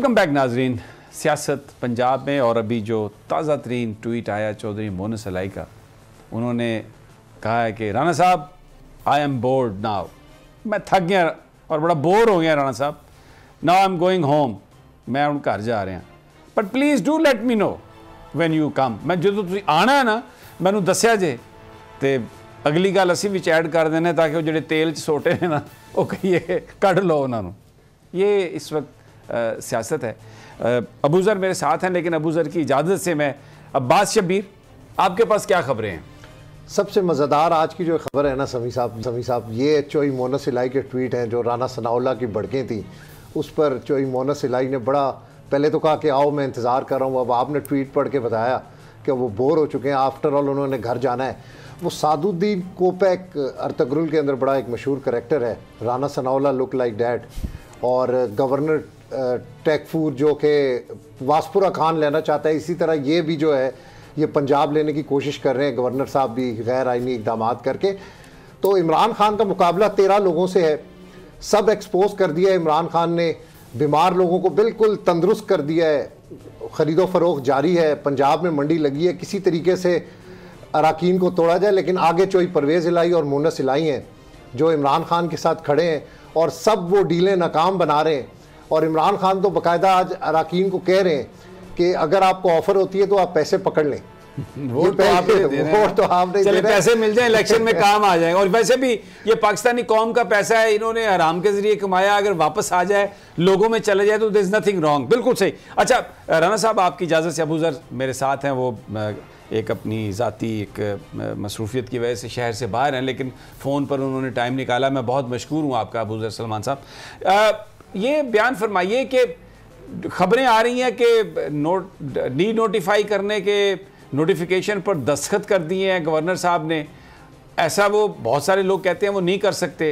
Welcome back नाजरीन। सियासत पंजाब में और अभी जो ताज़ा तरीन ट्वीट आया चौधरी मोनस अलाई का, उन्होंने कहा है कि राणा साहब आई एम बोर्ड नाउ, मैं थक गया और बड़ा बोर हो गया राणा साहब, now I am going home, मैं हूँ घर जा रहा, but please do let me know when you come. मैं जो तुसीं आना है ना मैनू दस्या जे, तो अगली गल असीं विच ऐड कर देने ताकि वो जिहड़े तेल च सोटे ने ना वो कहिए कढ़ लो उन्होंने। ये इस वक्त सियासत है। अबूज़र मेरे साथ हैं, लेकिन अबूज़र की इजाज़त से मैं अब्बास शब्बीर, आपके पास क्या खबरें हैं? सबसे मज़ेदार आज की जो खबर है ना समी साहब, ये चौधरी मोनस अलाई के ट्वीट हैं जो राना सनाउल्लाह की भड़कें थी, उस पर चौधरी मोनस अलाई ने बड़ा पहले तो कहा कि आओ मैं इंतज़ार कर रहा हूँ, अब आपने ट्वीट पढ़ के बताया कि वो बोर हो चुके हैं, आफ्टर ऑल उन्होंने घर जाना है। वो सादुद्दीन कोपैक अर्तगरुल के अंदर बड़ा एक मशहूर करैक्टर है, Rana Sanaullah look like that, और गवर्नर टेकफूर जो कि वासपुरा खान लेना चाहता है, इसी तरह ये भी जो है ये पंजाब लेने की कोशिश कर रहे हैं गवर्नर साहब भी गैर आइनी इकदाम करके। तो इमरान खान का मुकाबला 13 लोगों से है, सब एक्सपोज कर दिया है इमरान खान ने, बीमार लोगों को बिल्कुल तंदुरुस्त कर दिया है, ख़रीदो फरोख्त जारी है, पंजाब में मंडी लगी है, किसी तरीके से अराकीन को तोड़ा जाए। लेकिन आगे चौधरी परवेज़ इलाही और मोनस इलाही हैं जो इमरान खान के साथ खड़े हैं और सब वो डीलें नाकाम बना रहे हैं। और इमरान खान तो बाकायदा आज अराकीन को कह रहे हैं कि अगर आपको ऑफर होती है तो आप पैसे पकड़ लें। वोट तो आप नहीं दे रहे, चले पैसे मिल जाए इलेक्शन में काम आ जाएगा। और वैसे भी ये पाकिस्तानी कौम का पैसा है, इन्होंने हराम के जरिए कमाया, अगर वापस आ जाए लोगों में चले जाए तो देयर इज नथिंग रॉन्ग। बिल्कुल सही। अच्छा राना साहब, आपकी इजाज़त से अबूज़र मेरे साथ हैं, वो एक अपनी ज़ाती एक मसरूफियत की वजह से शहर से बाहर हैं, लेकिन फ़ोन पर उन्होंने टाइम निकाला। मैं बहुत मशकूर हूँ आपका अबूज़र सलमान साहब। ये बयान फरमाइए कि खबरें आ रही हैं कि डी नोटिफाई करने के नोटिफिकेशन पर दस्तखत कर दिए हैं गवर्नर साहब ने, ऐसा वो बहुत सारे लोग कहते हैं वो नहीं कर सकते।